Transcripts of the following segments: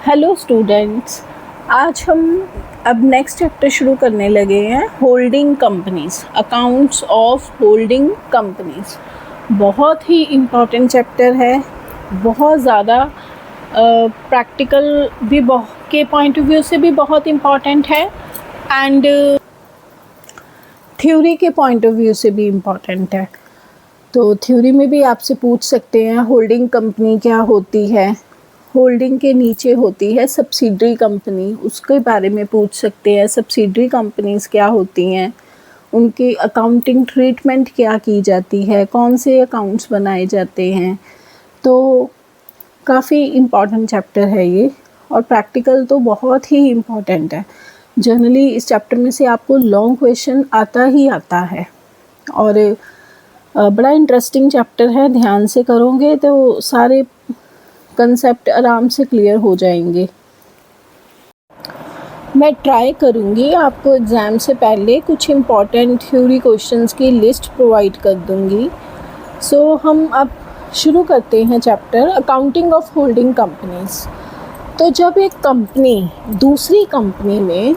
Hello students, आज हम अब नेक्स्ट चैप्टर शुरू करने लगे हैं holding companies, accounts of holding companies. बहुत ही इम्पॉर्टेंट चैप्टर है, बहुत ज़्यादा प्रैक्टिकल भी के पॉइंट ऑफ व्यू से भी बहुत इम्पॉर्टेंट है एंड थ्योरी के पॉइंट ऑफ व्यू से भी इम्पॉर्टेंट है। तो थ्योरी में भी आपसे पूछ सकते हैं होल्डिंग कंपनी क्या होती है, होल्डिंग के नीचे होती है सब्सिडरी कंपनी, उसके बारे में पूछ सकते हैं। सब्सिडरी कंपनीज क्या होती हैं, उनकी अकाउंटिंग ट्रीटमेंट क्या की जाती है, कौन से अकाउंट्स बनाए जाते हैं। तो काफ़ी इम्पॉर्टेंट चैप्टर है ये और प्रैक्टिकल तो बहुत ही इम्पॉर्टेंट है। जनरली इस चैप्टर में से आपको लॉन्ग क्वेश्चन आता ही आता है और बड़ा इंटरेस्टिंग चैप्टर है। ध्यान से करोगे तो सारे कंसेप्ट आराम से क्लियर हो जाएंगे। मैं ट्राई करूँगी आपको एग्ज़ाम से पहले कुछ इम्पॉर्टेंट थ्योरी क्वेश्चंस की लिस्ट प्रोवाइड कर दूँगी। सो हम अब शुरू करते हैं chapter accounting of holding companies. तो जब एक कंपनी दूसरी कंपनी में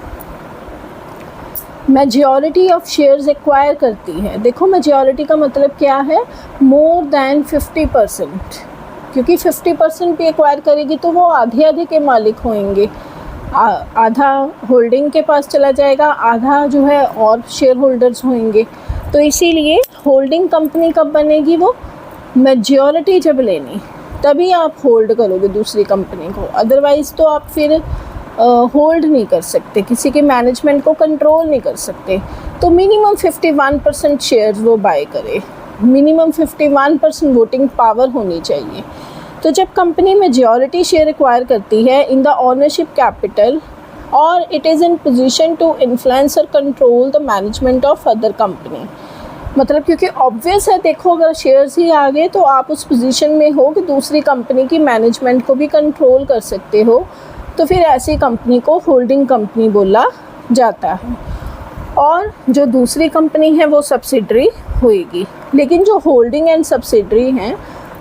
मेजॉरिटी ऑफ शेयर्स एक्वायर करती है, देखो मेजॉरिटी का मतलब क्या है, मोर देन 50%, क्योंकि 50% भी एक्वायर करेगी तो वो आधे के मालिक होंगे। आधा होल्डिंग के पास चला जाएगा, आधा जो है और शेयर होल्डर्स होंगे। तो इसीलिए होल्डिंग कंपनी कब बनेगी, वो मेजॉरिटी जब लेनी तभी आप होल्ड करोगे दूसरी कंपनी को, अदरवाइज़ तो आप फिर होल्ड नहीं कर सकते, किसी के मैनेजमेंट को कंट्रोल नहीं कर सकते। तो मिनिमम 51% शेयर्स वो बाय करे, मिनिमम 51% वोटिंग पावर होनी चाहिए। तो जब कंपनी मेजॉरिटी शेयर एक्वायर करती है इन द ओनरशिप कैपिटल और it is in position to influence और control the management of other company, मतलब क्योंकि ऑब्वियस है, देखो अगर शेयर्स ही आ गए तो आप उस पोजीशन में हो कि दूसरी कंपनी की मैनेजमेंट को भी कंट्रोल कर सकते हो, तो फिर ऐसी कंपनी को होल्डिंग कंपनी बोला जाता है। और जो दूसरी कंपनी है वो सब्सिडरी होएगी, लेकिन जो होल्डिंग एंड सब्सिडरी हैं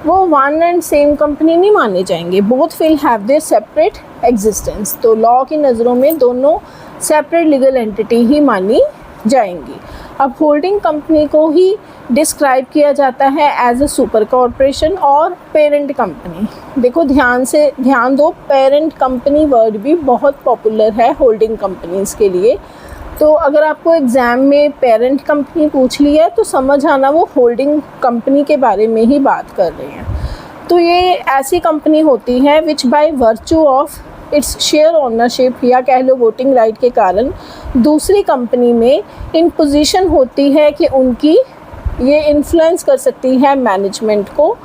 वो वन एंड सेम कंपनी नहीं माने जाएंगे, both will have their separate existence. तो लॉ की नज़रों में दोनों सेपरेट लीगल एंटिटी ही मानी जाएंगी। अब होल्डिंग कंपनी को ही डिस्क्राइब किया जाता है एज अ सुपर कॉरपोरेशन और पेरेंट कंपनी। देखो ध्यान दो, पेरेंट कंपनी वर्ड भी बहुत पॉपुलर है होल्डिंग कंपनीज़ के लिए। तो अगर आपको एग्ज़ाम में पेरेंट कंपनी पूछ लिया है तो समझ आना वो होल्डिंग कंपनी के बारे में ही बात कर रहे हैं। तो ये ऐसी कंपनी होती है विच by virtue of its share ownership या कह लो वोटिंग राइट के कारण दूसरी कंपनी में इन पोजीशन होती है कि उनकी ये इन्फ्लुएंस कर सकती है मैनेजमेंट को,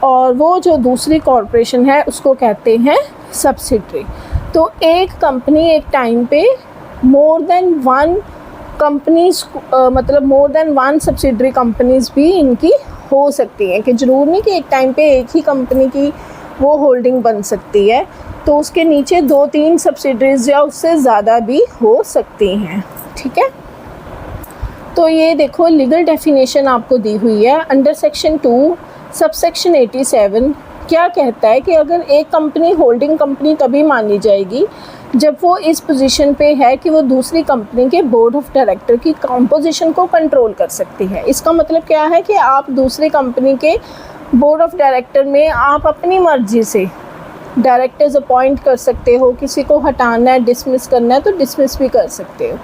और वो जो दूसरी कॉरपोरेशन है उसको कहते हैं सब्सिडरी। तो एक कंपनी एक टाइम पे मोर देन वन कंपनीज, मतलब more than one subsidiary companies भी इनकी हो सकती हैं, कि ज़रूर नहीं कि एक टाइम पे एक ही कंपनी की वो होल्डिंग बन सकती है, तो उसके नीचे 2-3 सब्सिडरीज या उससे ज़्यादा भी हो सकती हैं। ठीक है, तो ये देखो लीगल डेफिनेशन आपको दी हुई है अंडर सेक्शन 2 सबसेक्शन 87। क्या कहता है कि अगर एक कंपनी होल्डिंग कंपनी तभी मानी जाएगी जब वो इस पोजीशन पे है कि वो दूसरी कंपनी के बोर्ड ऑफ डायरेक्टर की कंपोजिशन को कंट्रोल कर सकती है। इसका मतलब क्या है कि आप दूसरी कंपनी के बोर्ड ऑफ डायरेक्टर में आप अपनी मर्जी से डायरेक्टर्स अपॉइंट कर सकते हो, किसी को हटाना है, डिसमिस करना है तो डिसमिस भी कर सकते हो।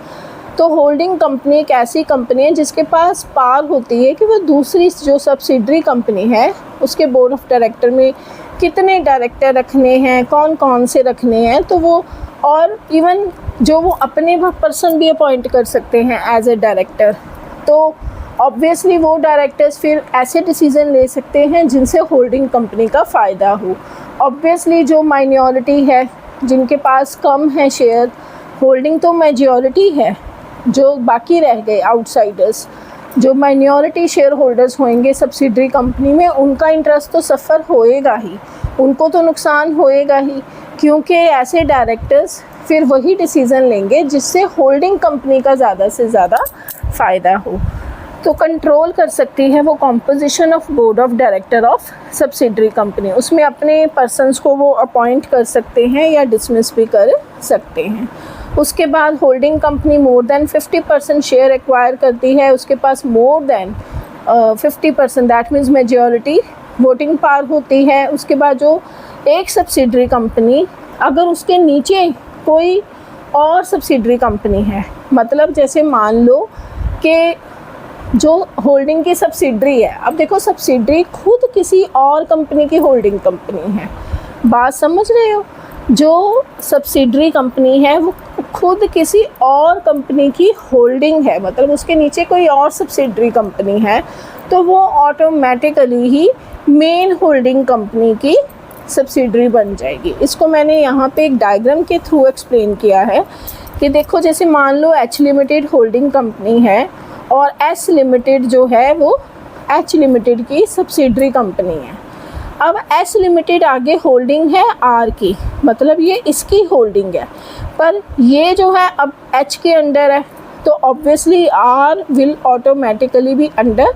तो होल्डिंग कंपनी एक ऐसी कंपनी है जिसके पास पावर होती है कि वो दूसरी जो सब्सिडरी कंपनी है उसके बोर्ड ऑफ डायरेक्टर में कितने डायरेक्टर रखने हैं, कौन कौन से रखने हैं, तो वो और इवन जो वो अपने पर्सन भी अपॉइंट कर सकते हैं एज ए डायरेक्टर। तो ऑब्वियसली वो डायरेक्टर्स फिर ऐसे डिसीज़न ले सकते हैं जिनसे होल्डिंग कंपनी का फ़ायदा हो। ऑब्वियसली जो माइनॉरिटी है, जिनके पास कम है शेयर, होल्डिंग तो मेजॉरिटी है, जो बाकी रह गए आउटसाइडर्स, जो माइनॉरिटी शेयर होल्डर्स होंगे सब्सिडरी कंपनी में, उनका इंटरेस्ट तो सफ़र होएगा ही, उनको तो नुकसान होएगा ही, क्योंकि ऐसे डायरेक्टर्स फिर वही डिसीज़न लेंगे जिससे होल्डिंग कंपनी का ज़्यादा से ज़्यादा फ़ायदा हो। तो कंट्रोल कर सकती है वो composition of board of director of subsidiary company, उसमें अपने पर्सन्स को वो अपॉइंट कर सकते हैं या डिसमिस भी कर सकते हैं। उसके बाद holding company more than 50% share acquire करती है, उसके पास more than 50% that means majority voting power होती है। उसके बाद जो एक सब्सिडरी कंपनी, अगर उसके नीचे कोई और सब्सिडरी कंपनी है, मतलब जैसे मान लो कि जो होल्डिंग की सब्सिडरी है, अब देखो सब्सिडरी खुद किसी और कंपनी की होल्डिंग कंपनी है, बात समझ रहे हो? जो सब्सिडरी कंपनी है वो खुद किसी और कंपनी की होल्डिंग है, मतलब उसके नीचे कोई और सब्सिडरी कंपनी है, तो वो ऑटोमेटिकली ही मेन होल्डिंग कंपनी की सब्सिडरी बन जाएगी। इसको मैंने यहाँ पे एक डायग्राम के थ्रू एक्सप्लेन किया है कि देखो जैसे मान लो एच लिमिटेड होल्डिंग कंपनी है और एस लिमिटेड जो है वो एच लिमिटेड की सब्सिडरी कंपनी है। अब एस लिमिटेड आगे होल्डिंग है आर की, मतलब ये इसकी होल्डिंग है, पर ये जो है अब एच के अंडर है, तो obviously R will automatically be under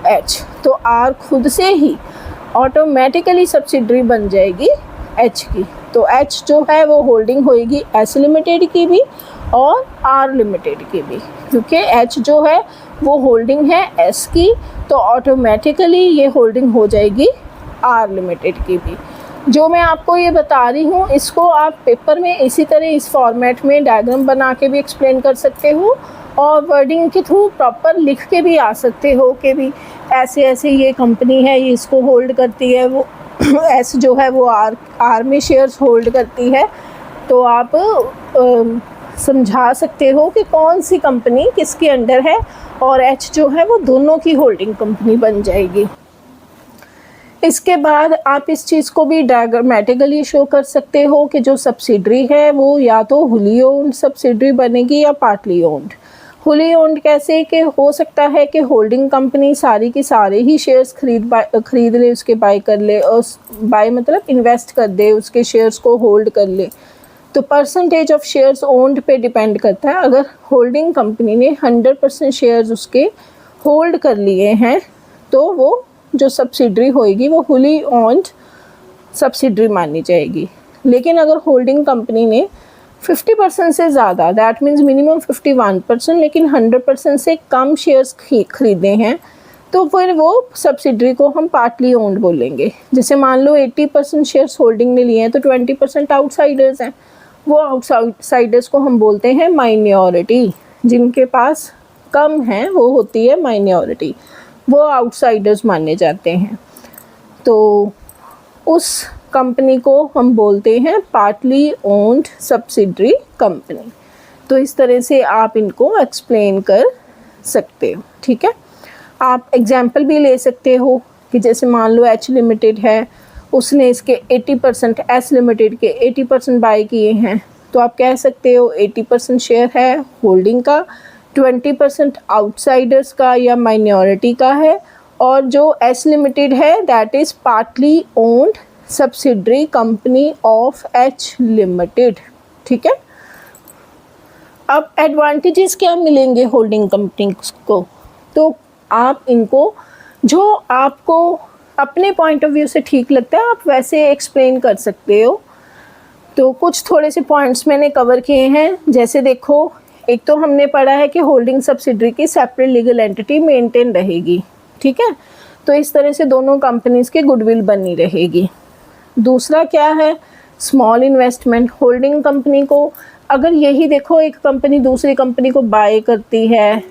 H, तो आर खुद से ही ऑटोमेटिकली सब्सिडरी बन जाएगी एच की। तो एच जो है वो होल्डिंग होएगी एस लिमिटेड की भी और आर लिमिटेड की भी, क्योंकि एच जो है वो होल्डिंग है एस की, तो ऑटोमेटिकली ये होल्डिंग हो जाएगी आर लिमिटेड की भी। जो मैं आपको ये बता रही हूँ इसको आप पेपर में इसी तरह इस फॉर्मेट में डायग्राम बना के भी एक्सप्लेन कर सकते हो और वर्डिंग के थ्रू प्रॉपर लिख के भी आ सकते हो कि भी ऐसे ऐसे ये कंपनी है, ये इसको होल्ड करती है, वो एस जो है वो आर में शेयर्स होल्ड करती है, तो आप समझा सकते हो कि कौन सी कंपनी किसके अंडर है, और एच जो है वो दोनों की होल्डिंग कंपनी बन जाएगी। इसके बाद आप इस चीज़ को भी डायग्रामेटिकली शो कर सकते हो कि जो सब्सिडरी है वो या तो हुली ओन्ड सब्सिडरी बनेगी या पार्टली ओन्ड। हुली ओन्ड कैसे कि हो सकता है कि होल्डिंग कंपनी सारी की सारे ही शेयर्स खरीद ले, उसके बाय कर ले, और बाय मतलब इन्वेस्ट कर दे, उसके शेयर्स को होल्ड कर ले, तो परसेंटेज ऑफ शेयर्स ओन्ड पे डिपेंड करता है। अगर होल्डिंग कंपनी ने 100% शेयर्स उसके होल्ड कर लिए हैं तो वो जो सब्सिडरी होएगी वो हुली ओन्ड सब्सिडरी मानी जाएगी। लेकिन अगर होल्डिंग कंपनी ने 50% से ज़्यादा, दैट मीन्स मिनिमम 51%, लेकिन 100% से कम शेयर्स खरीदे हैं, तो फिर वो सब्सिडरी को हम पार्टली ओन्ड बोलेंगे। जैसे मान लो 80% शेयर्स होल्डिंग ने लिए हैं तो 20% आउटसाइडर्स हैं, वो आउटसाइडर्स को हम बोलते हैं माइनॉरिटी। जिनके पास कम है वो होती है माइनॉरिटी, वो आउटसाइडर्स माने जाते हैं। तो उस कंपनी को हम बोलते हैं पार्टली ओन्ड सब्सिडरी कंपनी। तो इस तरह से आप इनको एक्सप्लेन कर सकते हो, ठीक है। आप एग्जाम्पल भी ले सकते हो कि जैसे मान लो एच लिमिटेड है, उसने इसके 80%, एस लिमिटेड के 80% बाय किए हैं, तो आप कह सकते हो 80% शेयर है होल्डिंग का, 20% आउटसाइडर्स का या माइनॉरिटी का है, और जो एस लिमिटेड है that is partly owned subsidiary company of H limited, ठीक है। अब एडवांटेजेस क्या मिलेंगे होल्डिंग कंपनी को, तो आप इनको जो आपको अपने पॉइंट ऑफ व्यू से ठीक लगता है आप वैसे एक्सप्लेन कर सकते हो। तो कुछ थोड़े से पॉइंट्स मैंने कवर किए हैं। जैसे देखो, एक तो हमने पढ़ा है कि होल्डिंग सब्सिडरी की सेपरेट लीगल एंटिटी मेंटेन रहेगी, ठीक है, तो इस तरह से दोनों कंपनीज़ की गुडविल बनी रहेगी। दूसरा क्या है, स्मॉल इन्वेस्टमेंट। होल्डिंग कंपनी को अगर यही देखो एक कंपनी दूसरी कंपनी को बाय करती है,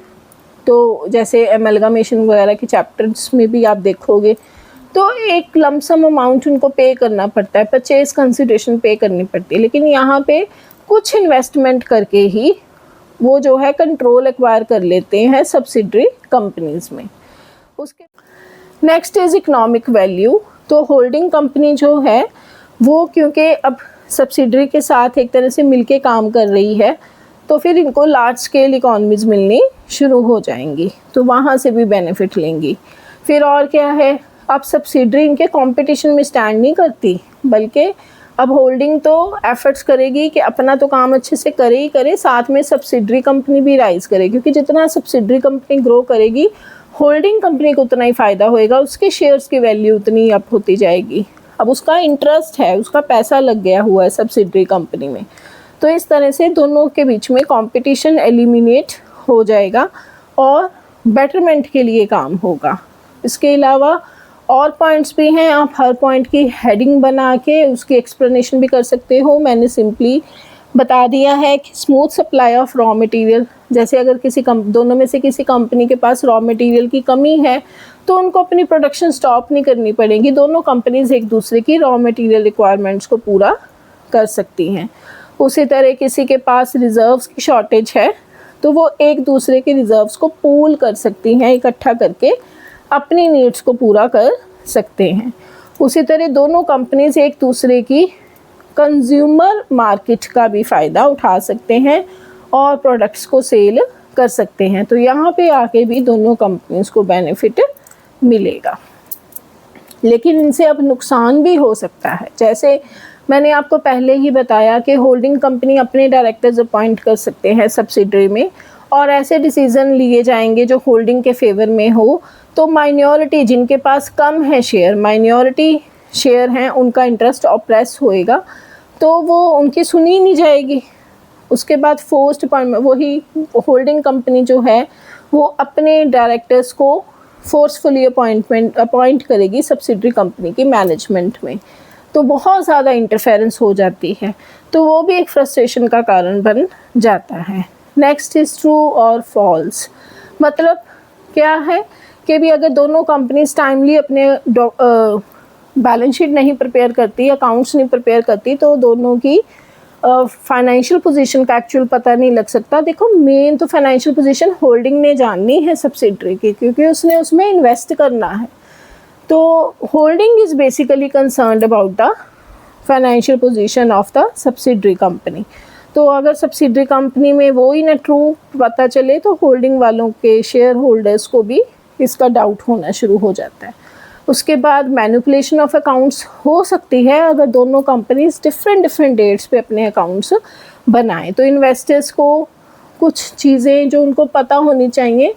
तो जैसे एमलगामेशन वगैरह के चैप्टर्स में भी आप देखोगे, तो एक लमसम अमाउंट उनको पे करना पड़ता है, परचेज कंसिडरेशन पे करनी पड़ती है। लेकिन यहाँ पे कुछ इन्वेस्टमेंट करके ही वो जो है कंट्रोल एक्वायर कर लेते हैं सब्सिडरी कंपनीज़ में। उसके नेक्स्ट इज़ इकोनॉमिक वैल्यू। तो होल्डिंग कंपनी जो है वो क्योंकि अब सब्सिडरी के साथ एक तरह से मिलके काम कर रही है, तो फिर इनको लार्ज स्केल इकॉनमीज़ मिलनी शुरू हो जाएंगी, तो वहाँ से भी बेनिफिट लेंगी। फिर और क्या है, अब सब्सिडरी इनके कंपटीशन में स्टैंड नहीं करती, बल्कि अब होल्डिंग तो एफर्ट्स करेगी कि अपना तो काम अच्छे से करे ही करे, साथ में सब्सिडरी कंपनी भी राइज करे, क्योंकि जितना सब्सिडरी कंपनी ग्रो करेगी होल्डिंग कंपनी को उतना ही फ़ायदा होएगा, उसके शेयर्स की वैल्यू उतनी अप होती जाएगी। अब उसका इंटरेस्ट है, उसका पैसा लग गया हुआ है सब्सिडरी कंपनी में, तो इस तरह से दोनों के बीच में कंपटीशन एलिमिनेट हो जाएगा और बेटरमेंट के लिए काम होगा। इसके अलावा और पॉइंट्स भी हैं, आप हर पॉइंट की हेडिंग बना के उसकी एक्सप्लेनेशन भी कर सकते हो। मैंने सिंपली बता दिया है कि smooth supply of raw material, जैसे अगर दोनों में से किसी कंपनी के पास रॉ मटेरियल की कमी है तो उनको अपनी प्रोडक्शन स्टॉप नहीं करनी पड़ेगी, दोनों कंपनीज एक दूसरे की रॉ मटेरियल रिक्वायरमेंट्स को पूरा कर सकती हैं। उसी तरह किसी के पास रिज़र्व्स की शॉर्टेज है तो वो एक दूसरे के रिज़र्व्स को पूल कर सकती हैं, इकट्ठा करके अपनी नीड्स को पूरा कर सकते हैं। उसी तरह दोनों कंपनीज एक दूसरे की कंज्यूमर मार्केट का भी फ़ायदा उठा सकते हैं और प्रोडक्ट्स को सेल कर सकते हैं, तो यहाँ पे आके भी दोनों कंपनीज को बेनिफिट मिलेगा। लेकिन इनसे अब नुकसान भी हो सकता है, जैसे मैंने आपको पहले ही बताया कि होल्डिंग कंपनी अपने डायरेक्टर्स अपॉइंट कर सकते हैं सब्सिडरी में, और ऐसे डिसीज़न लिए जाएंगे जो होल्डिंग के फेवर में हो, तो माइनॉरिटी जिनके पास कम है शेयर, माइनॉरिटी शेयर हैं, उनका इंटरेस्ट ऑप्रेस होएगा, तो वो उनकी सुनी नहीं जाएगी। उसके बाद फोर्स्ड अपॉइंटमेंट, वही होल्डिंग कंपनी जो है वो अपने डायरेक्टर्स को फोर्सफुली अपॉइंट करेगी सब्सिडरी कंपनी की मैनेजमेंट में, तो बहुत ज़्यादा इंटरफेरेंस हो जाती है, तो वो भी एक फ्रस्ट्रेशन का कारण बन जाता है। नेक्स्ट इज़ ट्रू और फॉल्स, मतलब क्या है कि भी अगर दोनों कंपनीज टाइमली अपने बैलेंस शीट नहीं प्रिपेयर करती, अकाउंट्स नहीं प्रिपेयर करती, तो दोनों की फाइनेंशियल पोजीशन का एक्चुअल पता नहीं लग सकता। देखो, मेन तो फाइनेंशियल पोजीशन होल्डिंग ने जाननी है सब्सिडरी की, क्योंकि उसने उसमें इन्वेस्ट करना है, तो holding is basically concerned about the financial position of the subsidiary company. तो अगर सब्सिडरी कंपनी में वो ही ना ट्रू पता चले तो होल्डिंग वालों के शेयर होल्डर्स को भी इसका डाउट होना शुरू हो जाता है। उसके बाद मैनिपुलेशन ऑफ अकाउंट्स हो सकती है अगर दोनों कंपनीज डिफरेंट डेट्स पे अपने अकाउंट्स बनाएं, तो इन्वेस्टर्स को कुछ चीज़ें जो उनको पता होनी चाहिए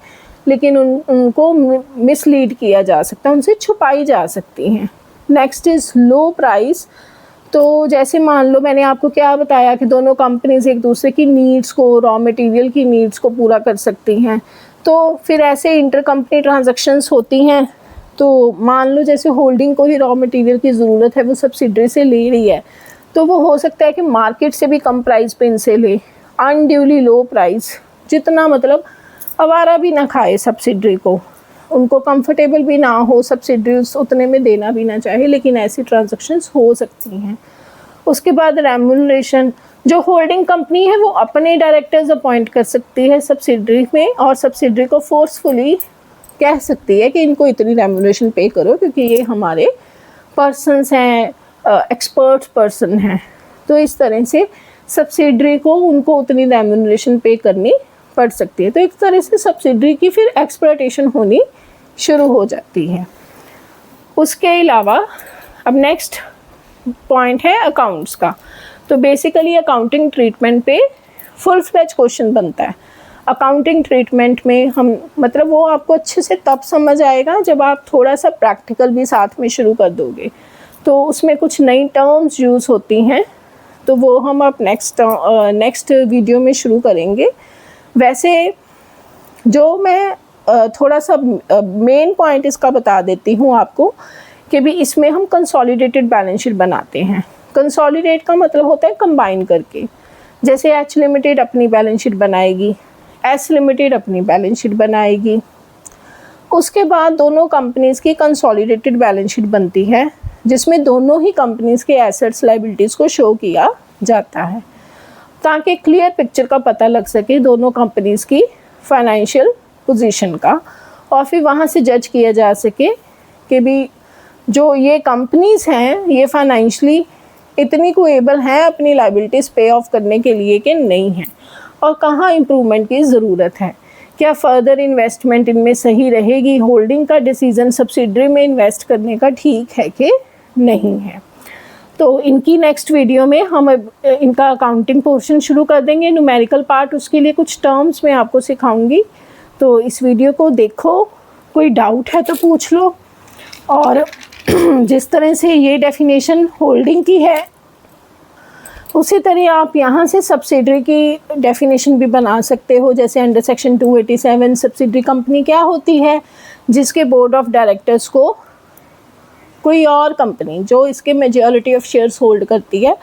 लेकिन उनको मिसलीड किया जा सकता है, उनसे छुपाई जा सकती हैं। नेक्स्ट इज़ लो प्राइस, तो जैसे मान लो मैंने आपको क्या बताया कि दोनों कंपनीज एक दूसरे की नीड्स को, रॉ मटेरियल की नीड्स को पूरा कर सकती हैं, तो फिर ऐसे इंटर कंपनी ट्रांजैक्शंस होती हैं। तो मान लो जैसे होल्डिंग को ही रॉ मटेरियल की ज़रूरत है, वो सब्सिडरी से ले रही है, तो वो हो सकता है कि मार्केट से भी कम प्राइस पे इनसे ले, अनड्यूली लो प्राइस, जितना मतलब आवारा भी ना खाए सब्सिडरी को, उनको कंफर्टेबल भी ना हो सब्सिडरीज उतने में देना भी ना चाहे, लेकिन ऐसी ट्रांजैक्शंस हो सकती हैं। उसके बाद रेम्यूनरेशन, जो होल्डिंग कंपनी है वो अपने डायरेक्टर्स अपॉइंट कर सकती है सब्सिडरी में, और सब्सिडरी को फोर्सफुली कह सकती है कि इनको इतनी रेम्यूनरेशन पे करो क्योंकि ये हमारे पर्सन्स हैं, एक्सपर्ट पर्सन हैं, तो इस तरह से सब्सिडरी को उनको उतनी रेम्यूनरेशन पे करनी पड़ सकती है। तो एक तरह से सब्सिडरी की फिर एक्सप्लॉयटेशन होनी शुरू हो जाती है। उसके अलावा अब नेक्स्ट पॉइंट है अकाउंट्स का, तो बेसिकली अकाउंटिंग ट्रीटमेंट पे फुल फ्लेज क्वेश्चन बनता है। अकाउंटिंग ट्रीटमेंट में हम मतलब वो आपको अच्छे से तब समझ आएगा जब आप थोड़ा सा प्रैक्टिकल भी साथ में शुरू कर दोगे, तो उसमें कुछ नई टर्म्स यूज़ होती हैं, तो वो हम अब नेक्स्ट वीडियो में शुरू करेंगे। वैसे जो मैं थोड़ा सा मेन पॉइंट इसका बता देती हूँ आपको कि भी इसमें हम कंसोलिडेटेड बैलेंस शीट बनाते हैं। कंसोलिडेट का मतलब होता है कंबाइन करके, जैसे एच लिमिटेड अपनी बैलेंस शीट बनाएगी, एस लिमिटेड अपनी बैलेंस शीट बनाएगी, उसके बाद दोनों कंपनीज़ की कंसोलिडेटेड बैलेंस शीट बनती है जिसमें दोनों ही कंपनीज़ के एसेट्स लायबिलिटीज़ को शो किया जाता है, ताकि क्लियर पिक्चर का पता लग सके दोनों कंपनीज़ की फाइनेंशियल पोजीशन का, और फिर वहाँ से जज किया जा सके कि भी जो ये कंपनीज़ हैं ये फाइनेंशियली इतनी को एबल हैं अपनी लायबिलिटीज़ पे ऑफ करने के लिए कि नहीं हैं, और कहाँ इम्प्रूवमेंट की ज़रूरत है, क्या फ़र्दर इन्वेस्टमेंट इनमें सही रहेगी, होल्डिंग का डिसीज़न सब्सिडरी में इन्वेस्ट करने का ठीक है कि नहीं है। तो इनकी नेक्स्ट वीडियो में हम इनका अकाउंटिंग पोर्शन शुरू कर देंगे। न्यूमेरिकल पार्ट, उसके लिए कुछ टर्म्स मैं आपको सिखाऊंगी। तो इस वीडियो को देखो, कोई डाउट है तो पूछ लो। और जिस तरह से ये डेफिनेशन होल्डिंग की है, उसी तरह आप यहाँ से सब्सिडरी की डेफिनेशन भी बना सकते हो। जैसे अंडर सेक्शन 287 सब्सिडरी कंपनी क्या होती है, जिसके बोर्ड ऑफ डायरेक्टर्स को कोई और कंपनी जो इसके मेजॉरिटी ऑफ शेयर्स होल्ड करती है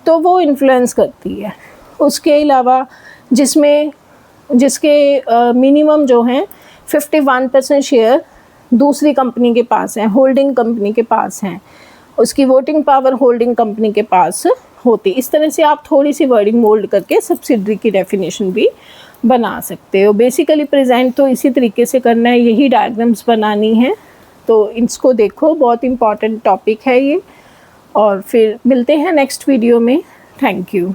तो वो इन्फ्लुएंस करती है। उसके अलावा जिसके मिनिमम जो हैं 51% शेयर दूसरी कंपनी के पास हैं, होल्डिंग कंपनी के पास हैं, उसकी वोटिंग पावर होल्डिंग कंपनी के पास होती। इस तरह से आप थोड़ी सी वर्डिंग मोल्ड करके सब्सिडरी की डेफिनेशन भी बना सकते हो। बेसिकली प्रेजेंट तो इसी तरीके से करना है, यही डायग्राम्स बनानी है। तो इसको देखो, बहुत इम्पॉर्टेंट टॉपिक है ये। और फिर मिलते हैं नेक्स्ट वीडियो में। Thank you.